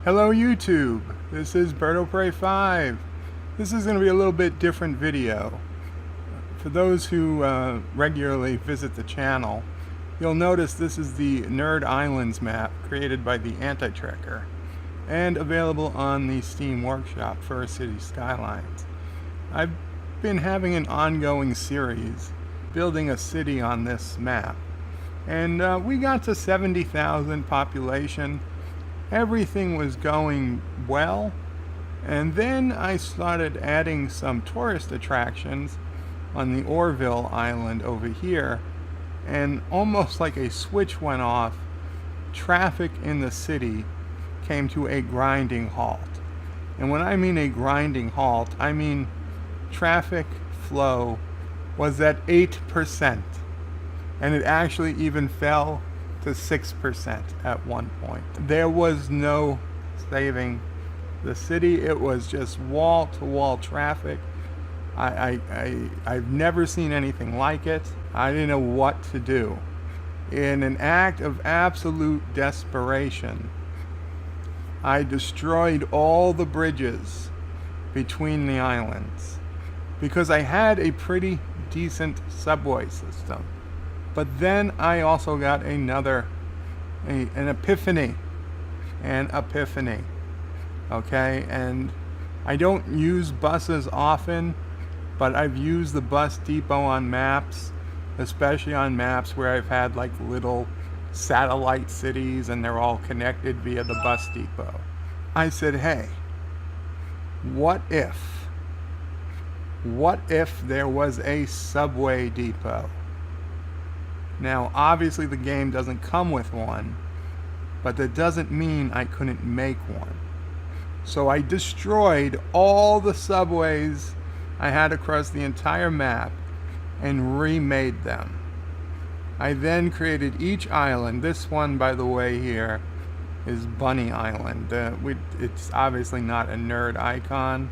Hello YouTube, this is BirdoPrey5. This is going to be a little bit different video. For those who regularly visit the channel, you'll notice this is the Nerd Islands map created by the Anti-Trekker and available on the Steam Workshop for Cities Skylines. I've been having an ongoing series building a city on this map, and we got to 70,000 population. Everything was going well, and then I started adding some tourist attractions on the Orville Island over here, and almost like a switch went off, traffic in the city came to a grinding halt. And when I mean a grinding halt, I mean traffic flow was at 8%, and it actually even fell to 6% at one point. There was no saving the city. It was just wall-to-wall traffic. I've never seen anything like it. I didn't know what to do. In an act of absolute desperation, I destroyed all the bridges between the islands because I had a pretty decent subway system. But then I also got an epiphany. Okay, and I don't use buses often, but I've used the bus depot on maps, especially on maps where I've had like little satellite cities and they're all connected via the bus depot. I said, hey, what if there was a subway depot? Now, obviously the game doesn't come with one, but that doesn't mean I couldn't make one. So I destroyed all the subways I had across the entire map and remade them. I then created each island. This one, by the way, here is Bunny Island. It's obviously not a nerd icon,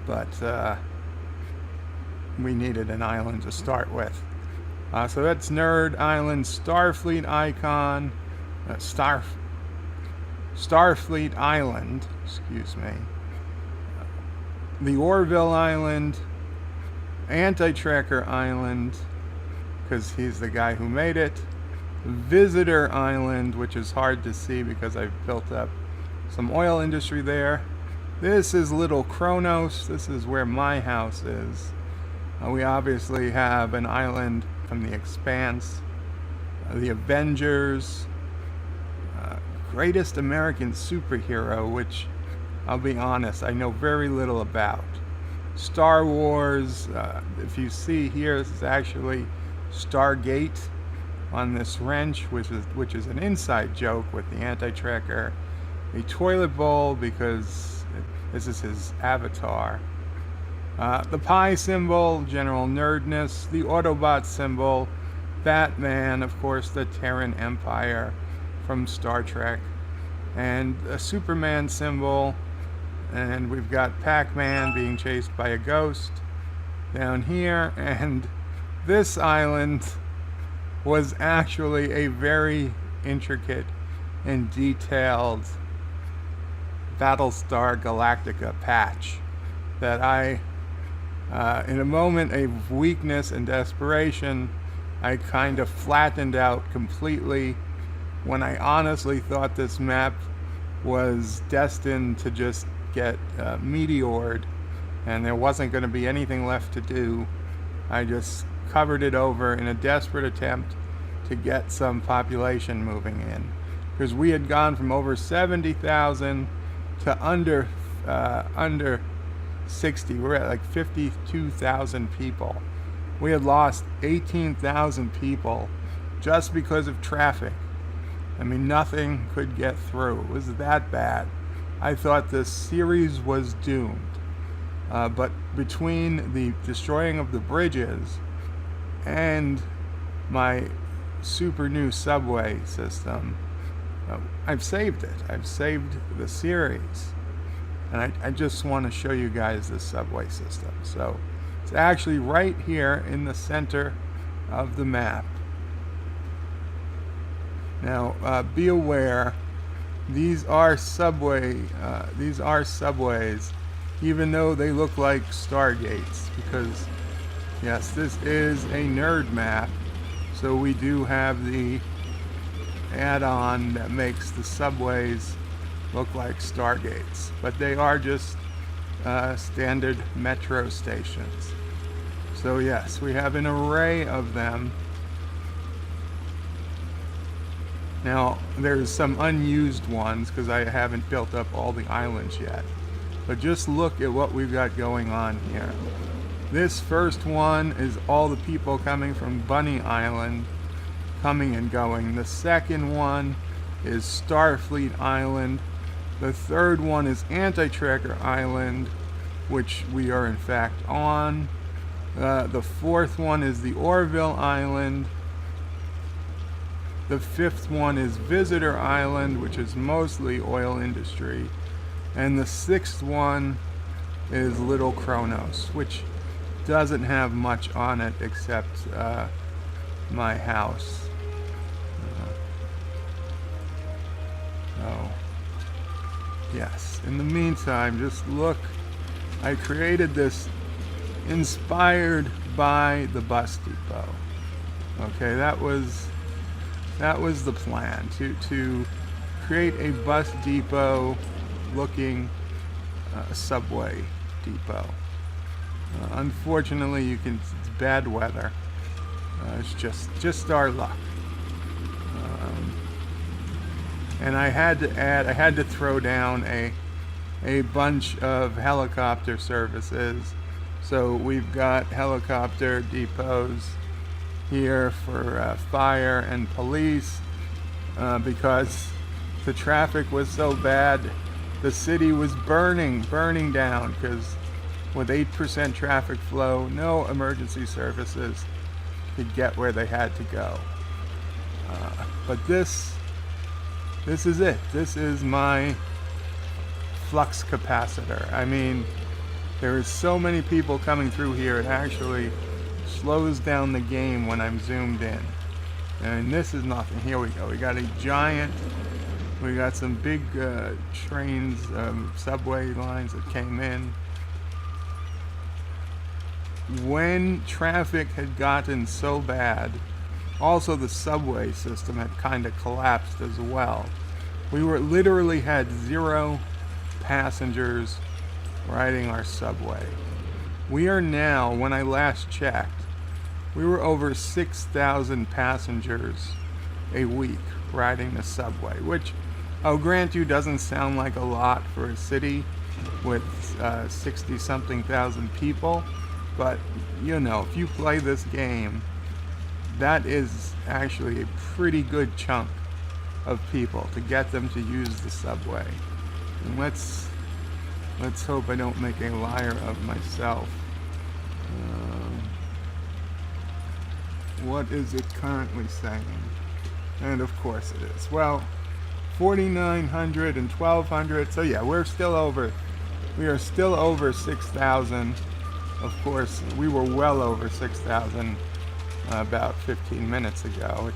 but we needed an island to start with. So that's Nerd Island, Starfleet icon, Starfleet Island, excuse me, the Orville Island, Anti-Trekker Island, because he's the guy who made it, Visitor Island, which is hard to see because I've built up some oil industry there. This is Little Qo'nos. This is where my house is. We obviously have an island from The Expanse, The Avengers, Greatest American Superhero, which I'll be honest, I know very little about. Star Wars, if you see here, this is actually Stargate on this wrench, which is an inside joke with the Anti-Trekker. A toilet bowl because this is his avatar. The pi symbol, general nerdness. The Autobot symbol, Batman, of course, the Terran Empire from Star Trek, and a Superman symbol, and we've got Pac-Man being chased by a ghost down here, and this island was actually a very intricate and detailed Battlestar Galactica patch that I in a moment of weakness and desperation, I kind of flattened out completely when I honestly thought this map was destined to just get meteored and there wasn't going to be anything left to do. I just covered it over in a desperate attempt to get some population moving in, because we had gone from over 70,000 to under 60. We're at like 52,000 people. We had lost 18,000 people just because of traffic. I mean, nothing could get through. It was that bad. I thought this series was doomed. But between the destroying of the bridges and my super new subway system, I've saved it. I've saved the series. And I just want to show you guys this subway system. So it's actually right here in the center of the map. Now, be aware These are subways, even though they look like Stargates, because yes, this is a nerd map, so we do have the add-on that makes the subways look like Stargates, but they are just standard metro stations. So yes, we have an array of them. Now, there's some unused ones because I haven't built up all the islands yet. But just look at what we've got going on here. This first one is all the people coming from Bunny Island, coming and going. The second one is Starfleet Island. The third one is Anti-Tracker Island, which we are in fact on. The fourth one is the Orville Island. The fifth one is Visitor Island, which is mostly oil industry. And the sixth one is Little Qo'nos, which doesn't have much on it except my house. So, yes, in the meantime, just look. I created this inspired by the bus depot. Okay, that was the plan, to create a bus depot looking subway depot. Unfortunately, it's bad weather. It's just our luck. And I had to throw down a bunch of helicopter services. So we've got helicopter depots here for fire and police because the traffic was so bad. The city was burning down because with 8% traffic flow, no emergency services could get where they had to go. But this is it. This is my flux capacitor. I mean, there is so many people coming through here, it actually slows down the game when I'm zoomed in. And this is nothing. Here we go. We got we got some big trains, subway lines that came in. When traffic had gotten so bad, also the subway system had kind of collapsed as well. We literally had 0 passengers riding our subway. We are now, when I last checked, we were over 6,000 passengers a week riding the subway, which I'll grant you doesn't sound like a lot for a city with 60-something thousand people, but you know, if you play this game, that is actually a pretty good chunk of people to get them to use the subway. And let's hope I don't make a liar of myself. What is it currently saying? And of course it is. Well, 4,900 and 1,200. So yeah, we are still over 6,000. Of course, we were well over 6,000 about 15 minutes ago.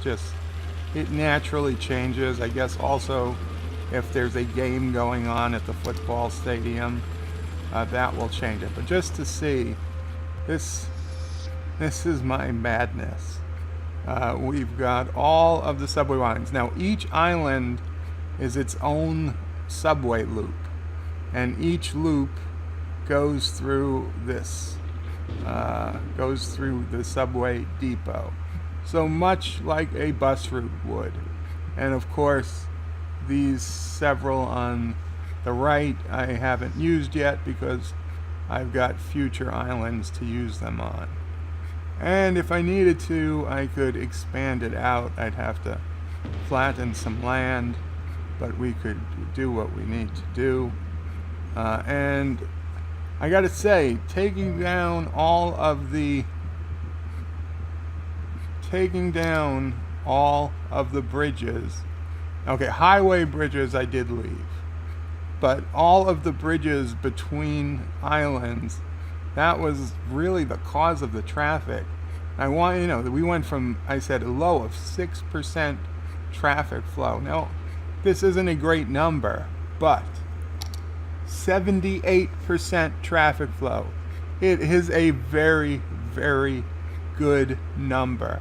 It naturally changes. I guess also if there's a game going on at the football stadium, that will change it. But just to see, this is my madness. We've got all of the subway lines. Now each island is its own subway loop, and each loop goes through the subway depot. So much like a bus route would. And of course, these several on the right I haven't used yet because I've got future islands to use them on. And if I needed to, I could expand it out. I'd have to flatten some land, but we could do what we need to do. And I gotta say, taking down all of the bridges. Okay, highway bridges I did leave, but all of the bridges between islands, that was really the cause of the traffic. I want you to know that we went from, I said, a low of 6% traffic flow. Now, this isn't a great number, but 78% traffic flow. It is a very, very good number.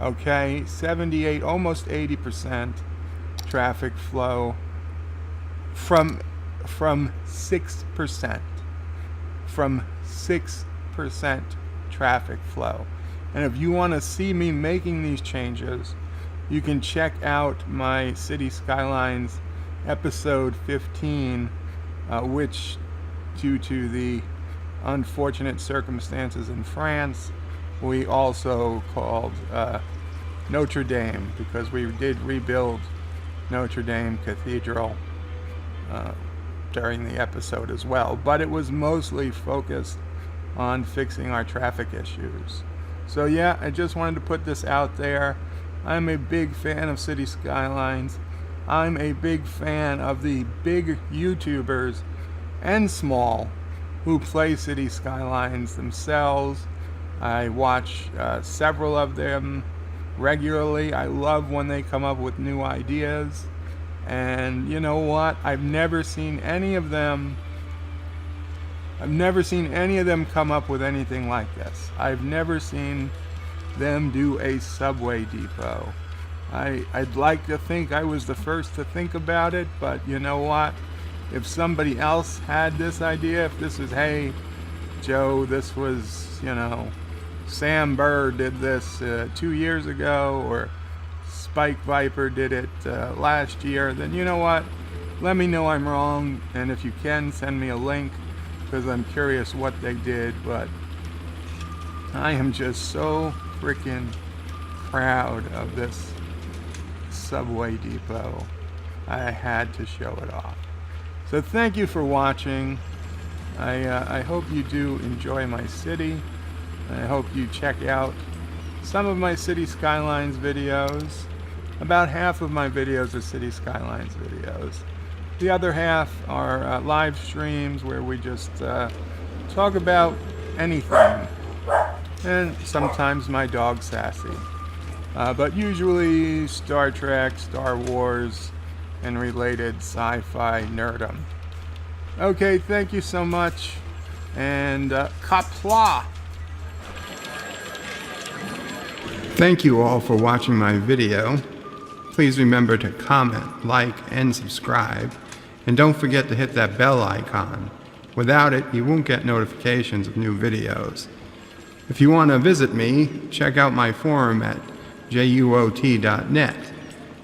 Okay, 78, almost 80% traffic flow from 6%. From 6% traffic flow. And if you want to see me making these changes, you can check out my Cities Skylines episode 15, which, due to the unfortunate circumstances in France, we also called Notre Dame, because we did rebuild Notre Dame Cathedral during the episode as well. But it was mostly focused on fixing our traffic issues. So yeah, I just wanted to put this out there. I'm a big fan of Cities Skylines. I'm a big fan of the big YouTubers and small who play Cities Skylines themselves. I watch several of them regularly. I love when they come up with new ideas. And you know what? I've never seen any of them come up with anything like this. I've never seen them do a subway depot. I'd like to think I was the first to think about it, but you know what? If somebody else had this idea, if this was, hey, Joe, this was, Sam Burr did this 2 years ago, or Spike Viper did it last year, then you know what? Let me know I'm wrong, and if you can, send me a link, because I'm curious what they did. But I am just so freaking proud of this subway depot. I had to show it off. So thank you for watching. I hope you do enjoy my city. I hope you check out some of my Cities Skylines videos. About half of my videos are Cities Skylines videos. The other half are live streams where we just talk about anything. And sometimes my dog Sassy. But usually Star Trek, Star Wars, and related sci-fi nerdom. Okay, thank you so much. And Qapla! Thank you all for watching my video. Please remember to comment, like, and subscribe. And don't forget to hit that bell icon. Without it, you won't get notifications of new videos. If you want to visit me, check out my forum at juot.net.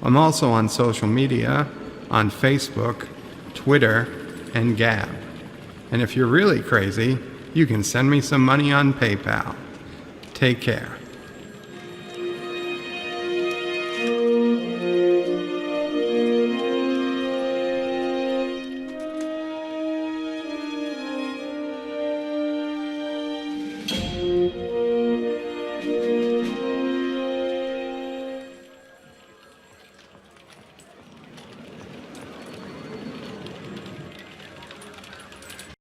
I'm also on social media, on Facebook, Twitter, and Gab. And if you're really crazy, you can send me some money on PayPal. Take care.